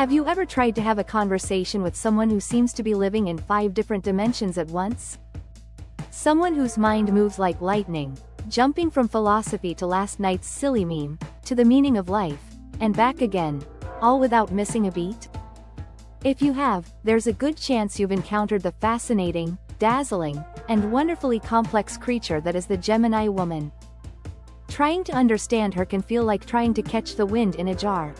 Have you ever tried to have a conversation with someone who seems to be living in 5 different dimensions at once? Someone whose mind moves like lightning, jumping from philosophy to last night's silly meme, to the meaning of life, and back again, all without missing a beat? If you have, there's a good chance you've encountered the fascinating, dazzling, and wonderfully complex creature that is the Gemini woman. Trying to understand her can feel like trying to catch the wind in a jar.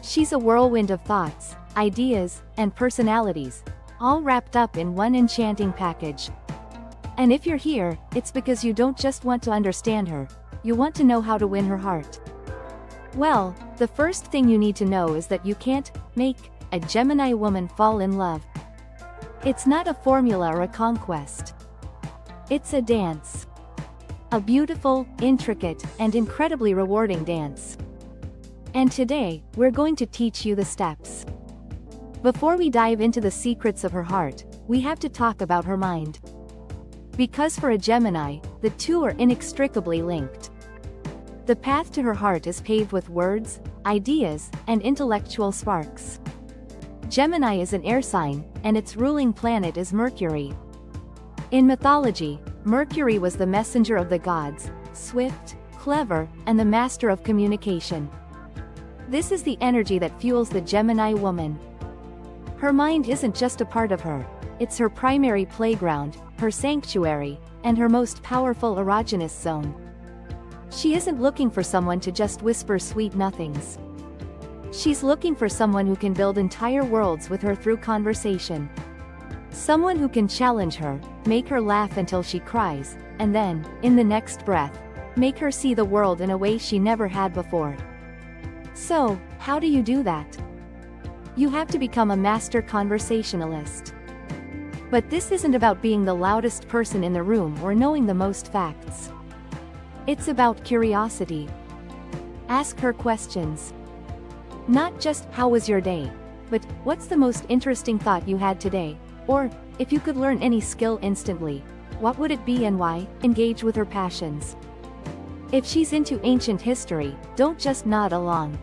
She's a whirlwind of thoughts, ideas, and personalities, all wrapped up in one enchanting package. And if you're here, it's because you don't just want to understand her, you want to know how to win her heart. Well, the first thing you need to know is that you can't make a Gemini woman fall in love. It's not a formula or a conquest. It's a dance. A beautiful, intricate, and incredibly rewarding dance. And today, we're going to teach you the steps. Before we dive into the secrets of her heart, we have to talk about her mind. Because for a Gemini, the two are inextricably linked. The path to her heart is paved with words, ideas, and intellectual sparks. Gemini is an air sign, and its ruling planet is Mercury. In mythology, Mercury was the messenger of the gods, swift, clever, and the master of communication. This is the energy that fuels the Gemini woman. Her mind isn't just a part of her, it's her primary playground, her sanctuary, and her most powerful erogenous zone. She isn't looking for someone to just whisper sweet nothings. She's looking for someone who can build entire worlds with her through conversation. Someone who can challenge her, make her laugh until she cries, and then, in the next breath, make her see the world in a way she never had before. So, how do you do that? You have to become a master conversationalist. But this isn't about being the loudest person in the room or knowing the most facts. It's about curiosity. Ask her questions. Not just, how was your day? But, what's the most interesting thought you had today? Or, if you could learn any skill instantly, what would it be and why? Engage with her passions. If she's into ancient history, don't just nod along.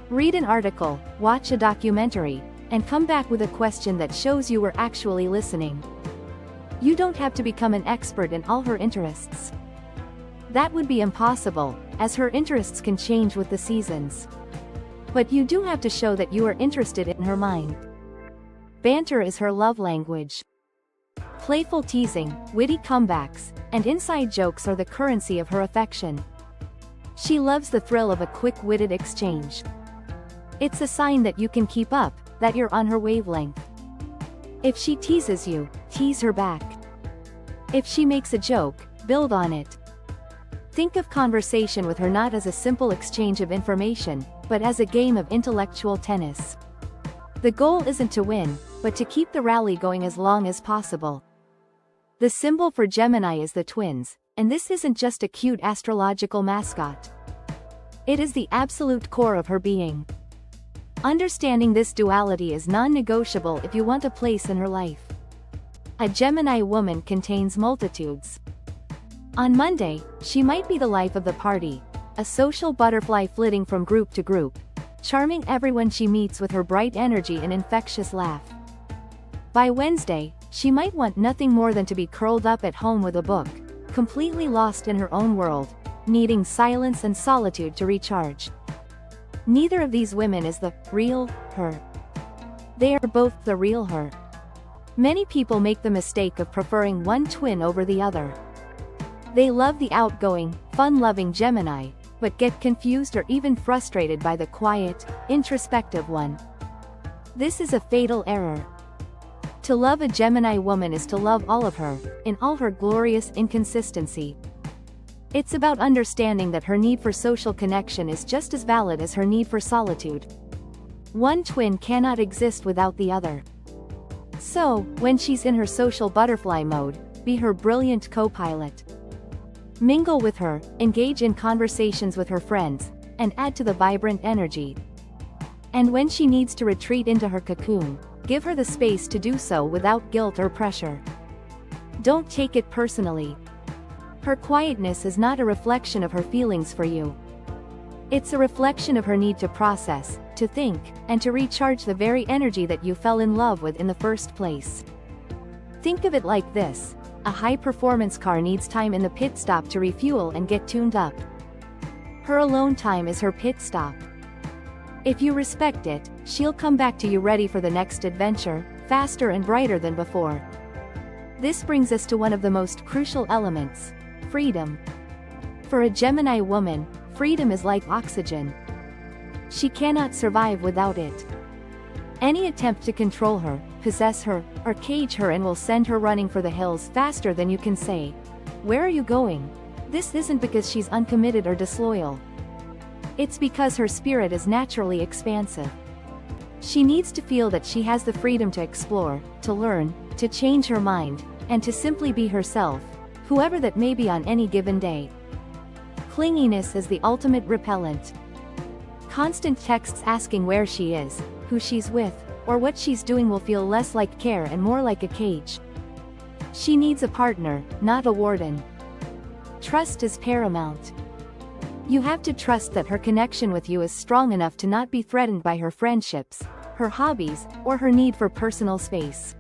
Read an article, watch a documentary, and come back with a question that shows you were actually listening. You don't have to become an expert in all her interests. That would be impossible, as her interests can change with the seasons. But you do have to show that you are interested in her mind. Banter is her love language. Playful teasing, witty comebacks, and inside jokes are the currency of her affection. She loves the thrill of a quick-witted exchange. It's a sign that you can keep up, that you're on her wavelength. If she teases you, tease her back. If she makes a joke, build on it. Think of conversation with her not as a simple exchange of information, but as a game of intellectual tennis. The goal isn't to win, but to keep the rally going as long as possible. The symbol for Gemini is the twins, and this isn't just a cute astrological mascot. It is the absolute core of her being. Understanding this duality is non-negotiable if you want a place in her life. A Gemini woman contains multitudes. On Monday, she might be the life of the party, a social butterfly flitting from group to group, charming everyone she meets with her bright energy and infectious laugh. By Wednesday, she might want nothing more than to be curled up at home with a book, completely lost in her own world, needing silence and solitude to recharge. Neither of these women is the real her. They are both the real her. Many people make the mistake of preferring one twin over the other. They love the outgoing, fun-loving Gemini, but get confused or even frustrated by the quiet, introspective one. This is a fatal error. To love a Gemini woman is to love all of her, in all her glorious inconsistency. It's about understanding that her need for social connection is just as valid as her need for solitude. One twin cannot exist without the other. So, when she's in her social butterfly mode, be her brilliant co-pilot. Mingle with her, engage in conversations with her friends, and add to the vibrant energy. And when she needs to retreat into her cocoon, give her the space to do so without guilt or pressure. Don't take it personally. Her quietness is not a reflection of her feelings for you. It's a reflection of her need to process, to think, and to recharge the very energy that you fell in love with in the first place. Think of it like this: a high-performance car needs time in the pit stop to refuel and get tuned up. Her alone time is her pit stop. If you respect it, she'll come back to you ready for the next adventure, faster and brighter than before. This brings us to one of the most crucial elements: freedom. For a Gemini woman, freedom is like oxygen. She cannot survive without it. Any attempt to control her, possess her, or cage her and will send her running for the hills faster than you can say, "Where are you going?" This isn't because she's uncommitted or disloyal. It's because her spirit is naturally expansive. She needs to feel that she has the freedom to explore, to learn, to change her mind, and to simply be herself, whoever that may be on any given day. Clinginess is the ultimate repellent. Constant texts asking where she is, who she's with, or what she's doing will feel less like care and more like a cage. She needs a partner, not a warden. Trust is paramount. You have to trust that her connection with you is strong enough to not be threatened by her friendships, her hobbies, or her need for personal space.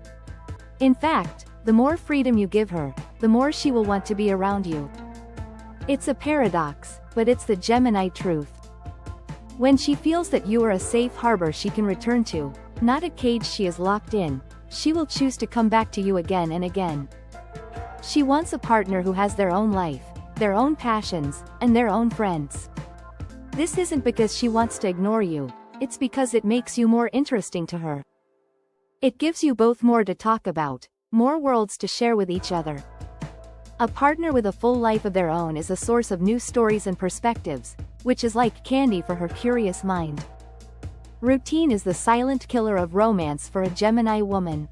In fact, the more freedom you give her, the more she will want to be around you. It's a paradox, but it's the Gemini truth. When she feels that you are a safe harbor she can return to, not a cage she is locked in, she will choose to come back to you again and again. She wants a partner who has their own life, their own passions, and their own friends. This isn't because she wants to ignore you, it's because it makes you more interesting to her. It gives you both more to talk about, more worlds to share with each other. A partner with a full life of their own is a source of new stories and perspectives, which is like candy for her curious mind. Routine is the silent killer of romance for a Gemini woman.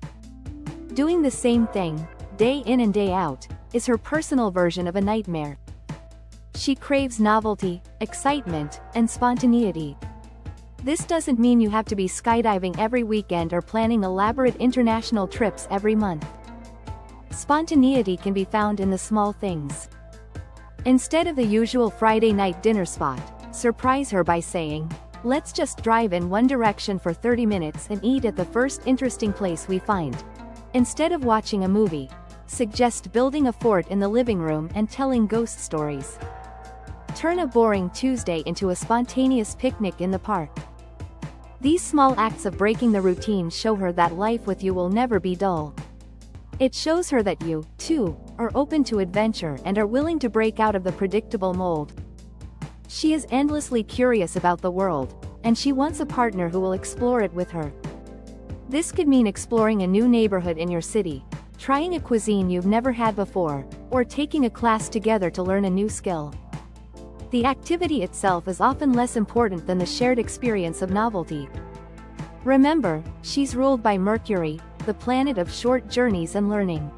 Doing the same thing, day in and day out, is her personal version of a nightmare. She craves novelty, excitement, and spontaneity. This doesn't mean you have to be skydiving every weekend or planning elaborate international trips every month. Spontaneity can be found in the small things. Instead of the usual Friday night dinner spot, surprise her by saying, "Let's just drive in one direction for 30 minutes and eat at the first interesting place we find." Instead of watching a movie, suggest building a fort in the living room and telling ghost stories. Turn a boring Tuesday into a spontaneous picnic in the park. These small acts of breaking the routine show her that life with you will never be dull. It shows her that you, too, are open to adventure and are willing to break out of the predictable mold. She is endlessly curious about the world, and she wants a partner who will explore it with her. This could mean exploring a new neighborhood in your city, trying a cuisine you've never had before, or taking a class together to learn a new skill. The activity itself is often less important than the shared experience of novelty. Remember, she's ruled by Mercury, the planet of short journeys and learning.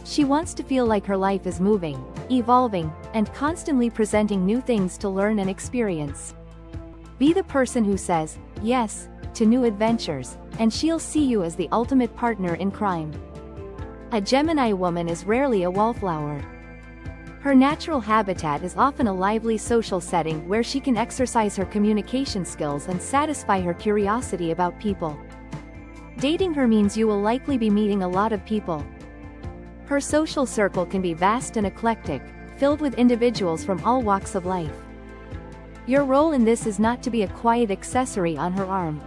She wants to feel like her life is moving, evolving, and constantly presenting new things to learn and experience. Be the person who says yes to new adventures, and she'll see you as the ultimate partner in crime. A Gemini woman is rarely a wallflower. Her natural habitat is often a lively social setting where she can exercise her communication skills and satisfy her curiosity about people. Dating her means you will likely be meeting a lot of people. Her social circle can be vast and eclectic, filled with individuals from all walks of life. Your role in this is not to be a quiet accessory on her arm.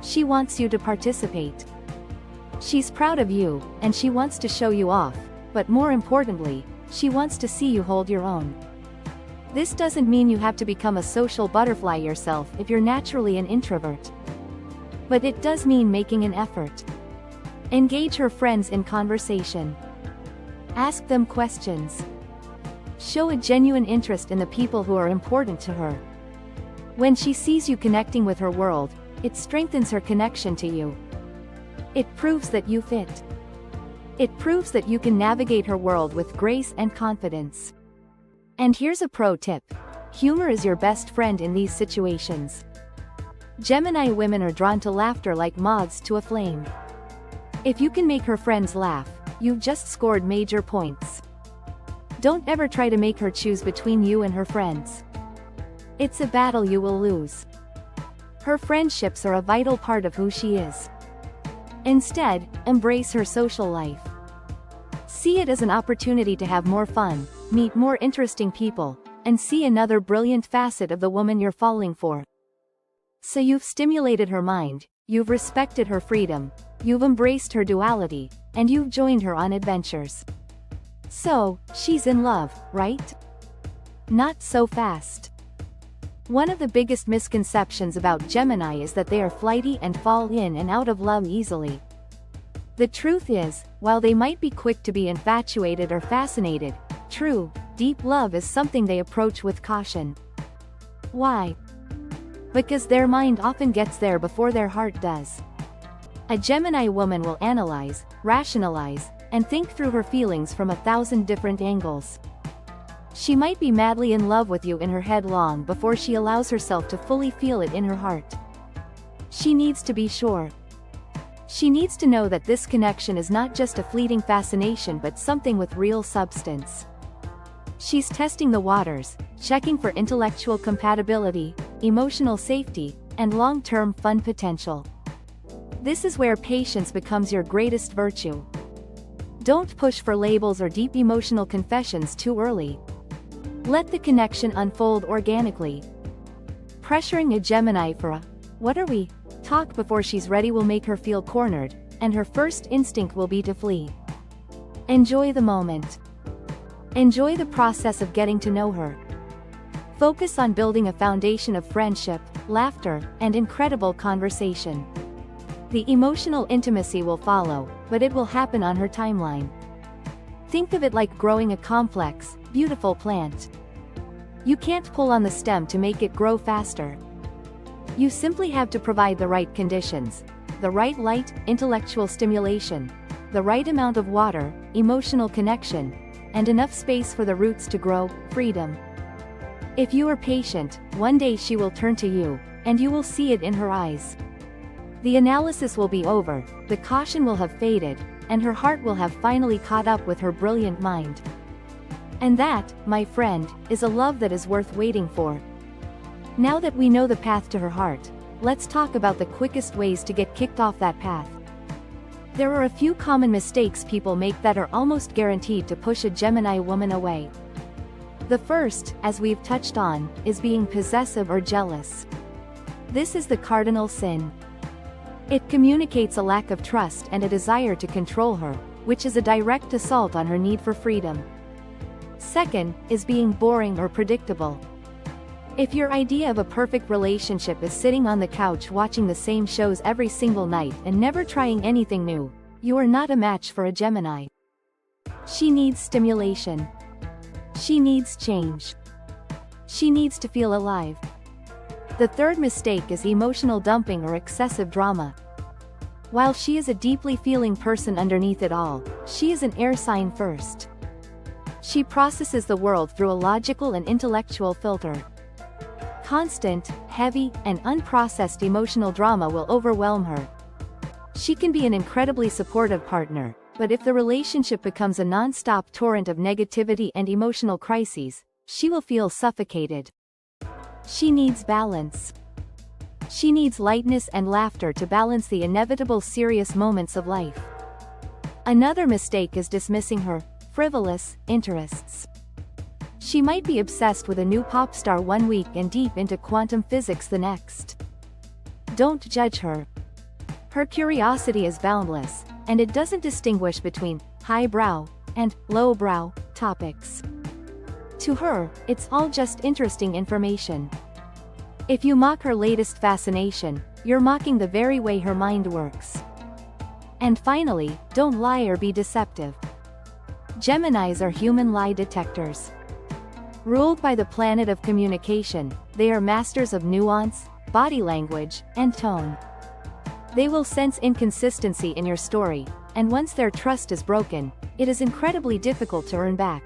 She wants you to participate. She's proud of you, and she wants to show you off, but more importantly, she wants to see you hold your own. This doesn't mean you have to become a social butterfly yourself if you're naturally an introvert. But it does mean making an effort. Engage her friends in conversation. Ask them questions. Show a genuine interest in the people who are important to her. When she sees you connecting with her world, it strengthens her connection to you. It proves that you fit. It proves that you can navigate her world with grace and confidence. And here's a pro tip. Humor is your best friend in these situations. Gemini women are drawn to laughter like moths to a flame. If you can make her friends laugh, you've just scored major points. Don't ever try to make her choose between you and her friends. It's a battle you will lose. Her friendships are a vital part of who she is. Instead, embrace her social life. See it as an opportunity to have more fun, meet more interesting people, and see another brilliant facet of the woman you're falling for. So you've stimulated her mind, you've respected her freedom, you've embraced her duality, and you've joined her on adventures. So, she's in love, right? Not so fast. One of the biggest misconceptions about Gemini is that they are flighty and fall in and out of love easily. The truth is, while they might be quick to be infatuated or fascinated, true, deep love is something they approach with caution. Why? Because their mind often gets there before their heart does. A Gemini woman will analyze, rationalize, and think through her feelings from 1,000 different angles. She might be madly in love with you in her head long before she allows herself to fully feel it in her heart. She needs to be sure. She needs to know that this connection is not just a fleeting fascination but something with real substance. She's testing the waters, checking for intellectual compatibility, emotional safety, and long-term fun potential. This is where patience becomes your greatest virtue. Don't push for labels or deep emotional confessions too early. Let the connection unfold organically. Pressuring a Gemini for a "what are we?" talk before she's ready will make her feel cornered, and her first instinct will be to flee. Enjoy the moment. Enjoy the process of getting to know her. Focus on building a foundation of friendship, laughter, and incredible conversation. The emotional intimacy will follow, but it will happen on her timeline. Think of it like growing a complex, beautiful plant. You can't pull on the stem to make it grow faster. You simply have to provide the right conditions, the right light, intellectual stimulation, the right amount of water, emotional connection, and enough space for the roots to grow, freedom. If you are patient, one day she will turn to you, and you will see it in her eyes. The analysis will be over, the caution will have faded, and her heart will have finally caught up with her brilliant mind. And that, my friend, is a love that is worth waiting for. Now that we know the path to her heart, let's talk about the quickest ways to get kicked off that path. There are a few common mistakes people make that are almost guaranteed to push a Gemini woman away. The first, as we've touched on, is being possessive or jealous. This is the cardinal sin. It communicates a lack of trust and a desire to control her, which is a direct assault on her need for freedom. Second, is being boring or predictable. If your idea of a perfect relationship is sitting on the couch watching the same shows every single night and never trying anything new, you are not a match for a Gemini. She needs stimulation. She needs change. She needs to feel alive. The third mistake is emotional dumping or excessive drama. While she is a deeply feeling person underneath it all, she is an air sign first. She processes the world through a logical and intellectual filter. Constant, heavy, and unprocessed emotional drama will overwhelm her. She can be an incredibly supportive partner, but if the relationship becomes a non-stop torrent of negativity and emotional crises, she will feel suffocated. She needs balance. She needs lightness and laughter to balance the inevitable serious moments of life. Another mistake is dismissing her frivolous interests. She might be obsessed with a new pop star one week and deep into quantum physics the next. Don't judge her. Her curiosity is boundless, and it doesn't distinguish between highbrow and lowbrow topics. To her, it's all just interesting information. If you mock her latest fascination, you're mocking the very way her mind works. And finally, don't lie or be deceptive. Geminis are human lie detectors. Ruled by the planet of communication, they are masters of nuance, body language, and tone. They will sense inconsistency in your story, and once their trust is broken, it is incredibly difficult to earn back.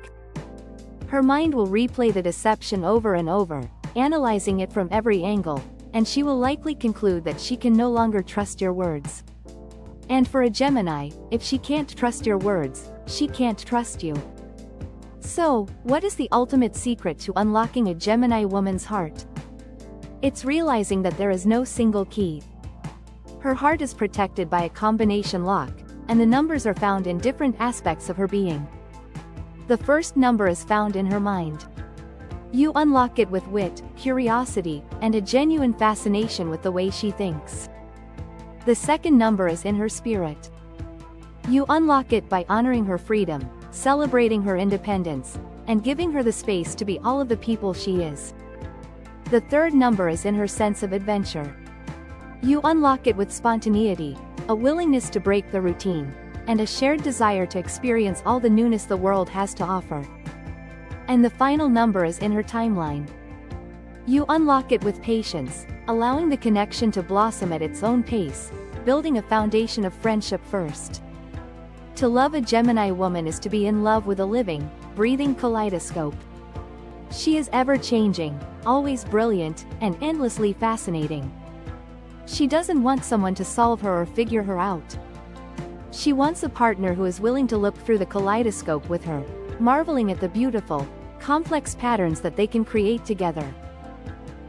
Her mind will replay the deception over and over, analyzing it from every angle, and she will likely conclude that she can no longer trust your words. And for a Gemini, if she can't trust your words, she can't trust you. So, what is the ultimate secret to unlocking a Gemini woman's heart? It's realizing that there is no single key. Her heart is protected by a combination lock, and the numbers are found in different aspects of her being. The first number is found in her mind. You unlock it with wit, curiosity, and a genuine fascination with the way she thinks. The second number is in her spirit. You unlock it by honoring her freedom, celebrating her independence, and giving her the space to be all of the people she is. The third number is in her sense of adventure. You unlock it with spontaneity, a willingness to break the routine, and a shared desire to experience all the newness the world has to offer. And the final number is in her timeline. You unlock it with patience, allowing the connection to blossom at its own pace, building a foundation of friendship first. To love a Gemini woman is to be in love with a living, breathing kaleidoscope. She is ever-changing, always brilliant, and endlessly fascinating. She doesn't want someone to solve her or figure her out. She wants a partner who is willing to look through the kaleidoscope with her, marveling at the beautiful, complex patterns that they can create together.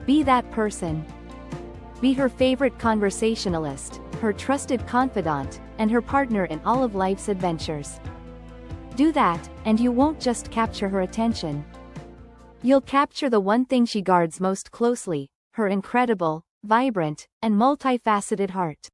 Be that person. Be her favorite conversationalist, her trusted confidant, and her partner in all of life's adventures. Do that, and you won't just capture her attention. You'll capture the one thing she guards most closely, her incredible, vibrant, and multifaceted heart.